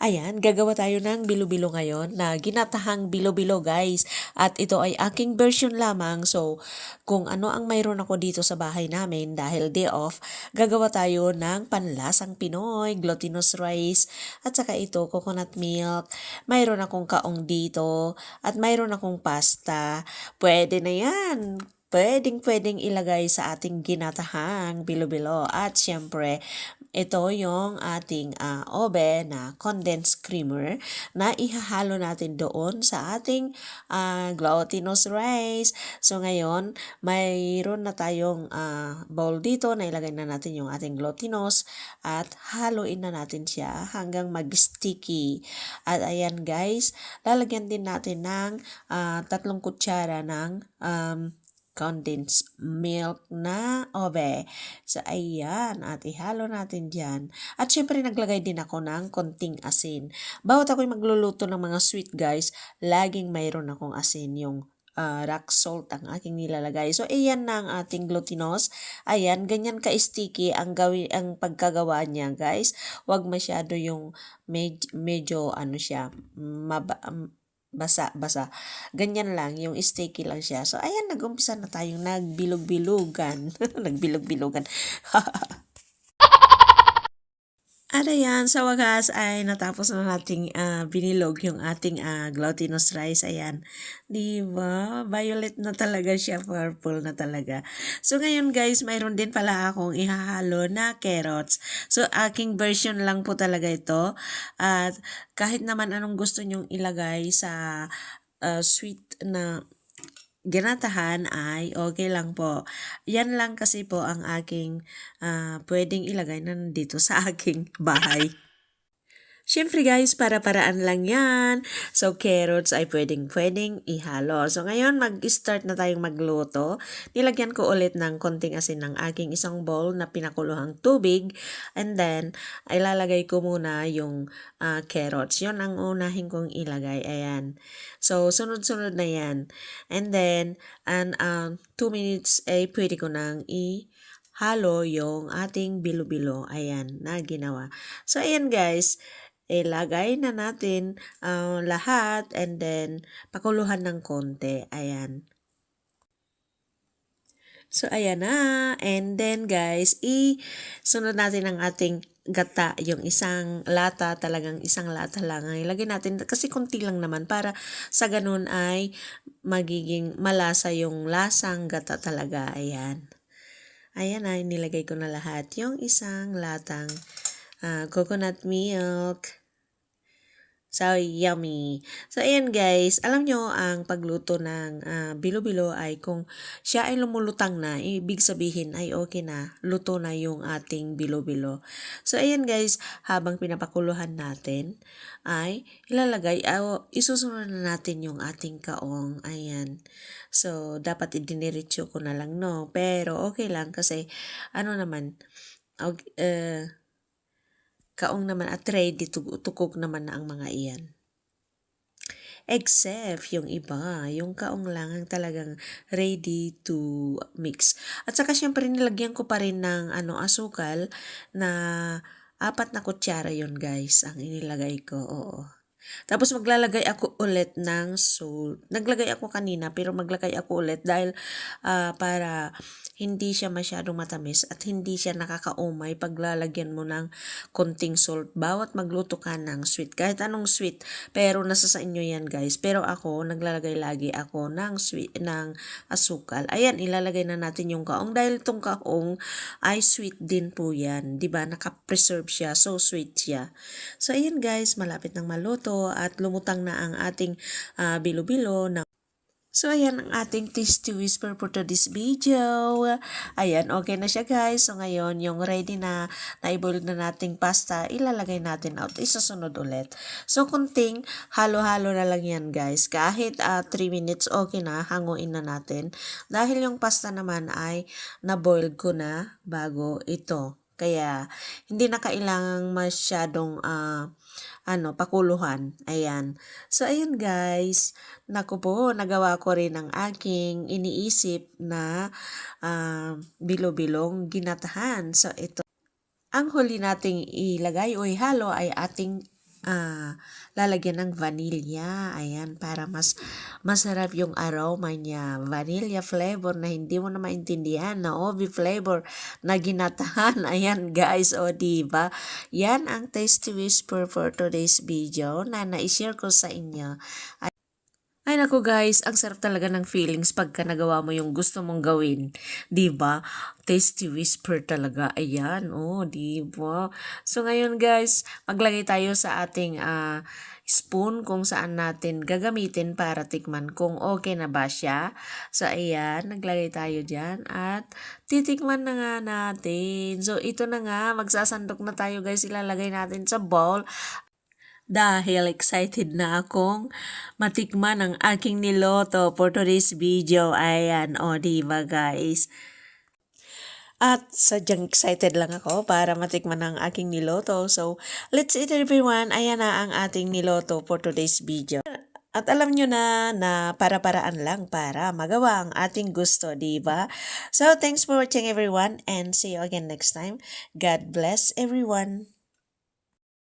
Ayan, gagawa tayo ng bilo-bilo ngayon na ginatahang bilo-bilo guys. At ito ay aking version lamang. So, kung ano ang mayroon ako dito sa bahay namin dahil day off, gagawa tayo ng panlasang Pinoy, glutinous rice, at saka ito, coconut milk. Mayroon akong kaong dito at mayroon akong pasta. Pwede na yan. Pwedeng ilagay sa ating ginatahang bilo-bilo. At syempre, ito yung ating obe na condensed creamer na ihahalo natin doon sa ating glutinous rice. So ngayon, mayroon na tayong bowl dito na ilagay na natin yung ating glutinous at haluin na natin siya hanggang mag-sticky. At ayan guys, lalagyan din natin ng 3 kutsara ng condensed milk na obe. So, ayan. At ihalo natin dyan. At syempre, naglagay din ako ng konting asin. Bawat ako'y magluluto ng mga sweet guys, laging mayroon akong asin. Yung rock salt ang aking nilalagay. So, ayan na ang ating glutinous. Ayan, ganyan ka-sticky ang pagkagawa niya guys. Huwag masyado yung medyo ano siya, basa. Ganyan lang, yung sticky lang siya. So, ayan, nag-umpisa na tayong nagbilog-bilugan. Nagbilog-bilugan. At ayan, sa wakas ay natapos na nating binilog yung ating glutinous rice. Ayan, di ba? Violet na talaga siya, purple na talaga. So ngayon guys, mayroon din pala akong ihahalo na carrots. So aking version lang po talaga ito. At kahit naman anong gusto nyong ilagay sa sweet na ginatahan ay okay lang po. Yan lang kasi po ang aking pwedeng ilagay na nandito sa aking bahay. Siyempre guys, para-paraan lang yan. So, carrots ay pwedeng ihalo. So, ngayon mag-start na tayong magluto. Nilagyan ko ulit ng konting asin ng aking isang bowl na pinakuluhang tubig. And then, ay lalagay ko muna yung carrots. Yun ang unahin kong ilagay. Ayan. So, sunod-sunod na yan. And then, 2 minutes ay pwede ko nang halo yung ating bilo-bilo. Ayan, na ginawa. So, ayan guys, ilagay na natin lahat and then pakuluhan ng konti. Ayan. So, ayan na. And then guys, sunod natin ang ating gata, yung isang lata, talagang isang lata lang ang ilagay natin kasi konti lang naman para sa ganun ay magiging malasa yung lasang gata talaga. Ayan. Ayan na, nilagay ko na lahat yung isang latang coconut milk. So, yummy. So, ayan guys, alam nyo ang pagluto ng bilo-bilo ay kung siya ay lumulutang na, ibig sabihin ay okay na, luto na yung ating bilo-bilo. So, ayan guys, habang pinapakuluhan natin, ay isusunod na natin yung ating kaong. Ayan. So, dapat idiniretso ko na lang, no? Pero, okay lang kasi, kaong naman at ready to cook naman na ang mga iyan. Except yung iba, yung kaong lang ang talagang ready to mix. At saka syempre nilagyan ko pa rin ng asukal na 4 na kutsara yun guys ang inilagay ko. Oo. Tapos maglalagay ako ulit ng salt. Naglagay ako kanina pero maglagay ako ulit dahil para hindi siya masyadong matamis at hindi siya nakakaumay paglalagyan mo ng konting salt. Bawat magluto ka ng sweet, kahit anong sweet, pero nasa sa inyo yan guys. Pero ako, naglalagay lagi ako ng sweet, ng asukal. Ayan, ilalagay na natin yung kaong dahil itong kaong ay sweet din po yan. Diba? Naka-preserve siya. So, sweet siya. So, ayan guys, malapit ng maluto at lumutang na ang ating bilo-bilo na So, ayan ang ating tasty whisper for today's video. Ayan, okay na siya guys. So, ngayon, yung ready na na-boil na nating pasta, ilalagay natin out. Isusunod ulit. So, kunting halo-halo na lang yan guys. Kahit 3 minutes, okay na. Hanguin na natin. Dahil yung pasta naman ay na-boil ko na bago ito. Kaya, hindi na kailangang masyadong pakuluhan. Ayan. So, ayan guys. Naku po, nagawa ko rin ang aking iniisip na bilo-bilong ginatahan. So, ito. Ang huli nating ilagay o ihalo ay ating lalagyan ng vanilla. Ayan, para mas masarap yung aroma niya. Vanilla flavor na hindi mo na maintindihan na obi flavor na ginatahan. Ayan guys, o diba? Yan ang Tasty Whisper for today's video na na-share ko sa inyo. Ay naku guys, ang sarap talaga ng feelings pagka nagawa mo yung gusto mong gawin. 'Di ba? Tasty whisper talaga. Ayan, oh, 'di ba? So ngayon guys, maglagay tayo sa ating spoon kung saan natin gagamitin para tikman kung okay na ba siya. So ayan, naglagay tayo diyan at titikman na nga natin. So ito na nga, magsasandok na tayo guys, ilalagay natin sa bowl. Dahil excited na akong matikman ang aking niloto for today's video. Ayan, o diba guys? At sadyang excited lang ako para matikman ang aking niloto. So, let's eat everyone. Ayan na ang ating niloto for today's video. At alam nyo na para-paraan lang para magawa ang ating gusto, diba? So, thanks for watching everyone and see you again next time. God bless everyone.